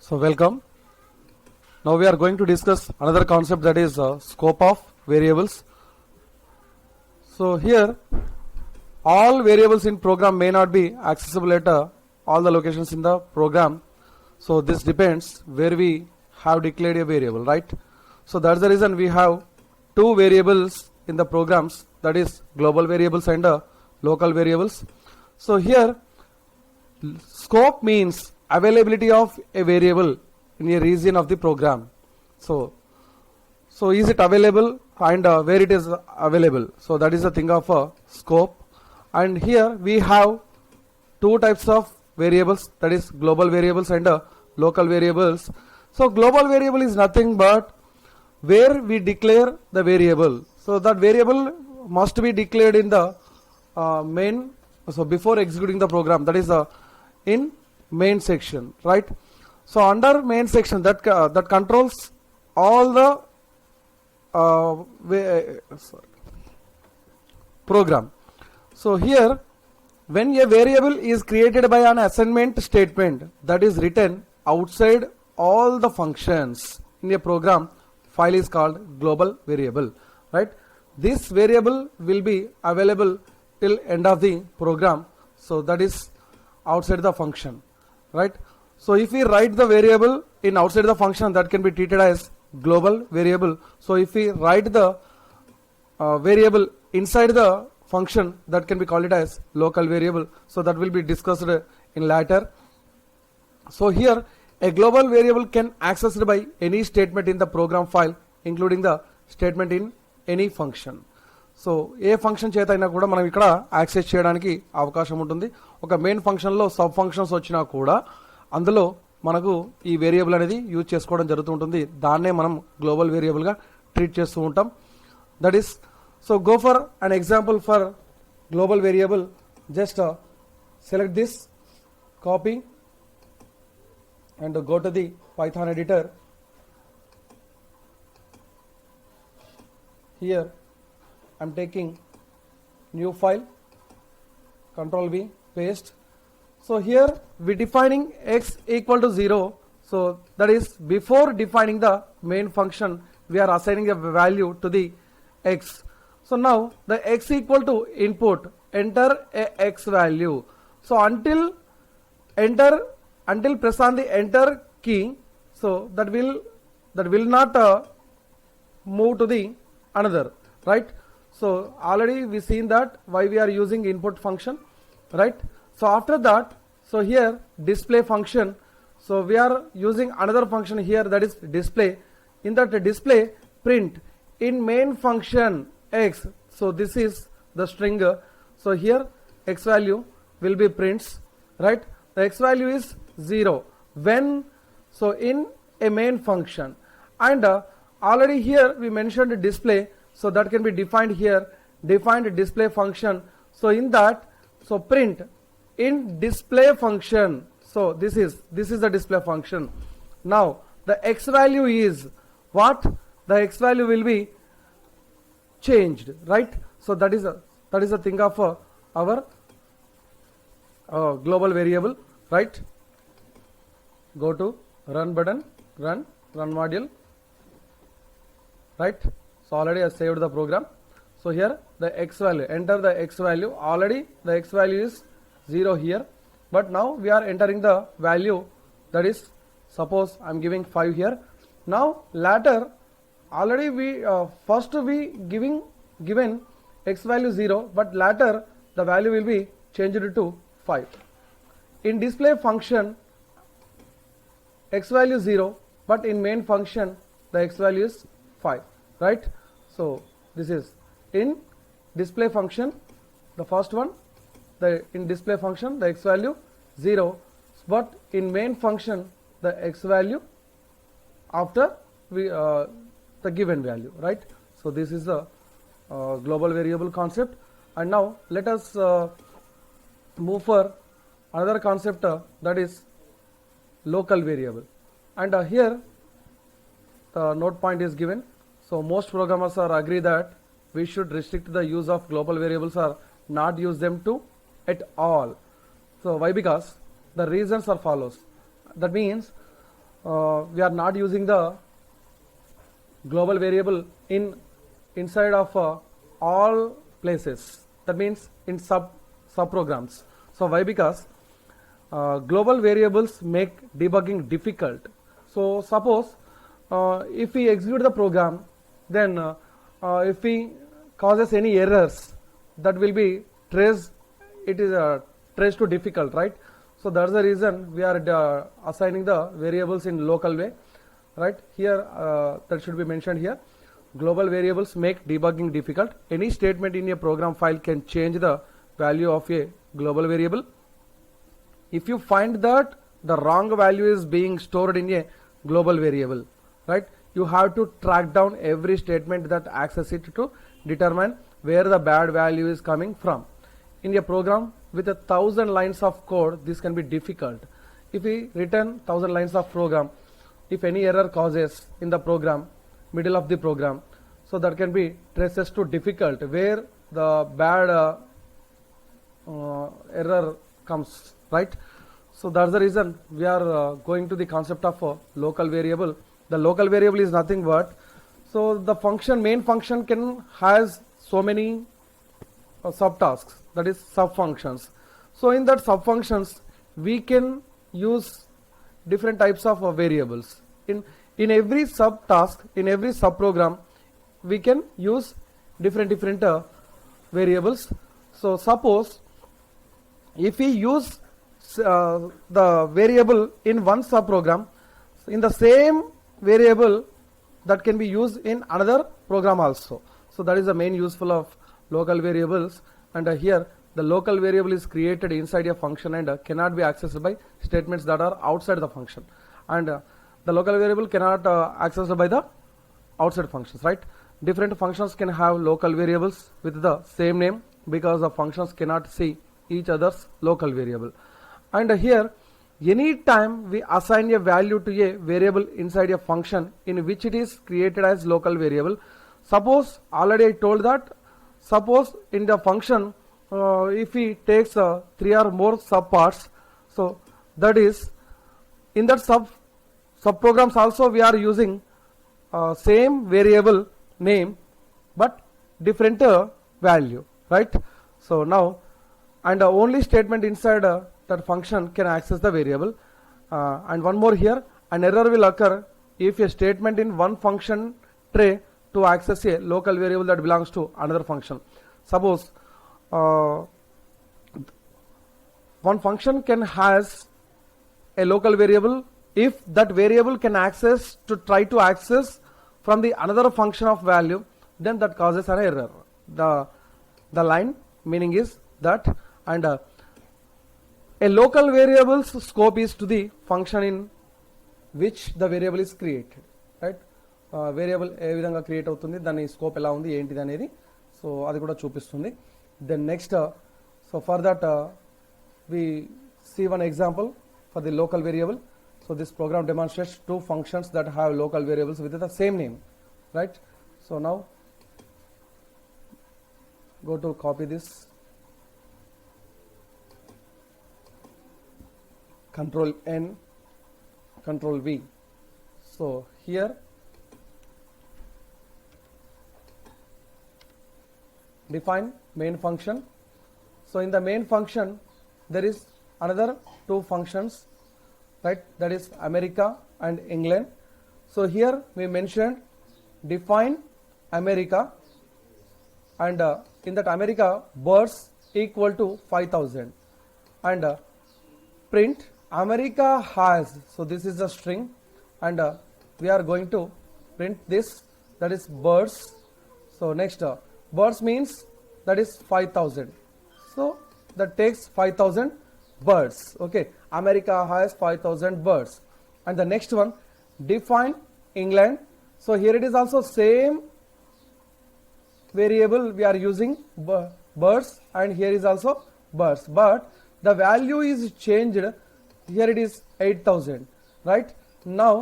So welcome. Now we are going to discuss another concept, that is scope of variables. So here all variables in program may not be accessible at all the locations in the program. So this depends where we have declared a variable, right? So that's the reason we have two variables in the programs, that is global variables and local variables. So here scope means availability of a variable in a region of the program. So is it available and where it is available. So that is the thing of scope. And here we have two types of variables, that is global variables and local variables. So global variable is nothing but where we declare the variable. So that variable must be declared in the main, so before executing the program, that is in main section, right? So under main section that controls all the program. So here when a variable is created by an assignment statement that is written outside all the functions in a program, file is called global variable, right? This variable will be available till end of the program, so that is outside the function, right? So if we write the variable in outside the function, that can be treated as global variable. So if we write the variable inside the function, that can be called it as local variable. So that will be discussed in later. So here a global variable can accessed by any statement in the program file, including the statement in any function. So A function చేత అయినా కూడా మనం ఇక్కడ access చేయడానికి అవకాశం ఉంటుంది. ఒక main ఫంక్షన్లో సబ్ ఫంక్షన్స్ వచ్చినా కూడా అందులో మనకు ఈ వేరియబుల్ అనేది యూజ్ చేసుకోవడం జరుగుతూ ఉంటుంది. దాన్నే మనం గ్లోబల్ వేరియబుల్గా ట్రీట్ చేస్తూ ఉంటాం. That is, so go for an example for global variable. Just select this, copy and go to the Python editor. Here I'm taking new file, control V, paste. So here we defining x equal to 0. So that is before defining the main function, we are assigning a value to the x. So now the x equal to input, enter a x value. So until press on the enter key, so that will not move to the another, right? So already we seen that why we are using input function, right? So after that, so here display function, so we are using another function here, that is display. In that display, print in main function x. So this is the string. So here x value will be prints, right? The x value is 0 when, so in a main function. And already here we mentioned display, so that can be defined here, defined display function. So in that, so print in display function. So this is the display function. Now the x value is what? The x value will be changed, right? So that is a thing of our global variable, right? Go to run button, run module, right? So already I saved the program. So here the x value, enter the x value. Already the x value is 0 here, but now we are entering the value, that is, suppose I'm giving 5 here. Now later already we first we given x value 0, but later the value will be changed to 5. In display function x value 0, but in main function the x value is 5, right? So this is in display function, the first one, in display function the x value 0, but in main function the x value after the given value, right? So this is the global variable concept. And now let us move for another concept, that is local variable. And here the note point is given. So most programmers are agree that we should restrict the use of global variables or not use them to at all. So why? Because the reasons are follows. That means we are not using the global variable in inside of all places. That means in sub programs. So why? Because global variables make debugging difficult. So suppose if we execute the program, then if we causes any errors, that will be traced. It is traced to difficult, right? So that's the reason we are assigning the variables in local way, right? Here that should be mentioned here. Global variables make debugging difficult. Any statement in a program file can change the value of a global variable. If you find that the wrong value is being stored in a global variable, right, you have to track down every statement that access it to determine where the bad value is coming from. In a program with 1,000 lines of code, this can be difficult. If we written 1,000 lines of program, if any error causes in the program, middle of the program, so that can be traces to difficult where the bad error comes, right? So that's the reason we are going to the concept of a local variable. The local variable is nothing but, so the function, main function has so many subtasks, that is sub functions. So in that sub functions we can use different types of variables. In every subtask, in every subprogram, we can use different variables. So suppose if we use the variable in one subprogram, in the same variable that can be used in another program also. So that is the main useful of local variables. And here the local variable is created inside a function and cannot be accessed by statements that are outside the function. And the local variable cannot accessed by the outside functions, right? Different functions can have local variables with the same name because the functions cannot see each other's local variable. And here, any time we assign a value to a variable inside a function in which it is created as local variable, suppose already I told that, suppose in the function if we takes 3 or more subparts, so that is in that subprograms also we are using same variable name but different value, right? So now, and only statement inside that function can access the variable. And one more here, an error will occur if a statement in one function tray to access a local variable that belongs to another function. Suppose one function can has a local variable if that variable can access to try to access from the another function of value, then that causes an error. The line meaning is that, and a local variable's scope is to the function in which the variable is created, right? Variable ఏ విధంగా create అవుతుంది, దాని scope ఎలా ఉంది ఏంటిది అనేది, so అది కూడా చూపిస్తుంది. Then next, so for that we see one example for the local variable. So this program demonstrates two functions that have local variables with the same name, right? So now go to copy this, Control N, Control V. So here define main function. So in the main function there is another two functions, right? That is America and England. So here we mentioned define America, and in that America birds equal to 5,000, and print America has, so this is the string, and we are going to print this, that is birds. So next, birds means that is 5,000, so that takes 5,000 birds. Okay, America has 5,000 birds. And the next one, define England. So here it is also same variable we are using, birds, and here is also birds, but the value is changed. Here it is 8,000, right? Now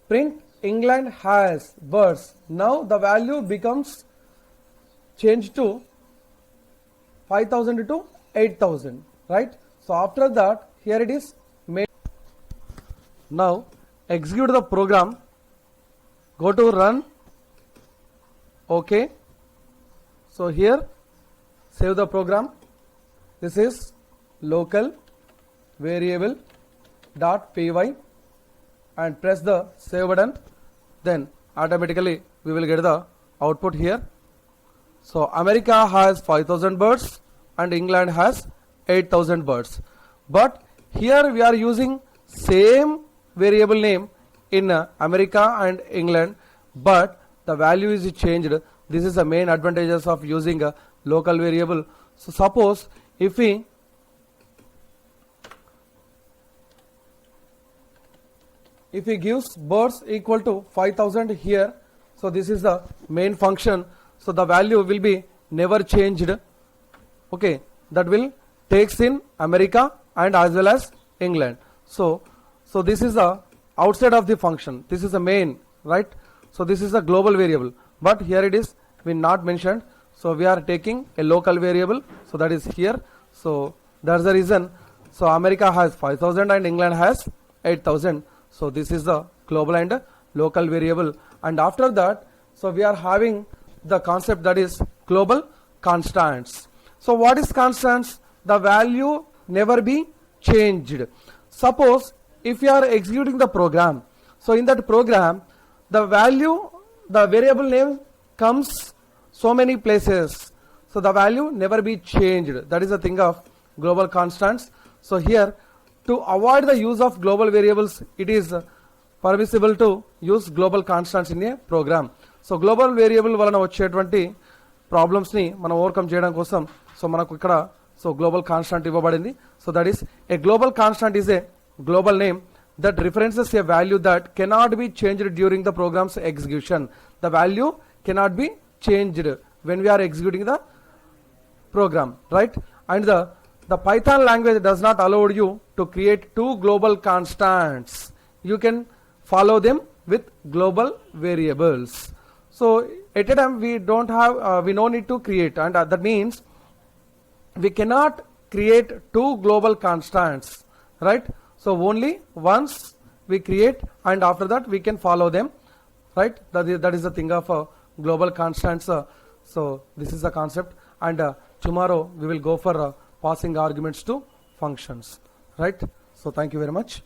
print England has birds. Now the value becomes changed to 5,000 to 8,000, right? So after that, here it is made. Now execute the program, go to run. Okay, so here save the program. This is local variable dot py and press the save button, then automatically we will get the output here. So America has 5000 birds and England has 8000 birds, but here we are using same variable name in America and England, but the value is changed. This is the main advantages of using a local variable. So suppose if we gives birds equal to 5000 here, so this is the main function, so the value will be never changed. Okay, that will takes in America and as well as England. So this is the outside of the function, this is the main, right? So this is a global variable, but here it is we not mentioned, so we are taking a local variable, so that is here. So that's the reason. So America has 5000 and England has 8000. So this is the global and local variable, and after that, so we are having the concept that is global constants. So what is constants? The value never be changed. Suppose if you are executing the program, so in that program the value, the variable name comes so many places, so the value never be changed. That is the thing of global constants. So here, to avoid the use of global variables, it is permissible to use global constants in a program. So global variable వలన వచ్చేటువంటి problems ని మనం overcome చేయడం కోసం so మనకు ఇక్కడ so global constant ఇవ్వబడింది. So that is a global constant is a global name that references a value that cannot be changed during the program's execution. The value cannot be changed when we are executing the program, right? And the Python language does not allow you to create two global constants. You can follow them with global variables. So at a time we don't have we no need to create, and that means we cannot create two global constants, right? So only once we create, and after that we can follow them, right? That is the thing of global constants. So this is the concept, and tomorrow we will go for passing arguments to functions, right? So thank you very much.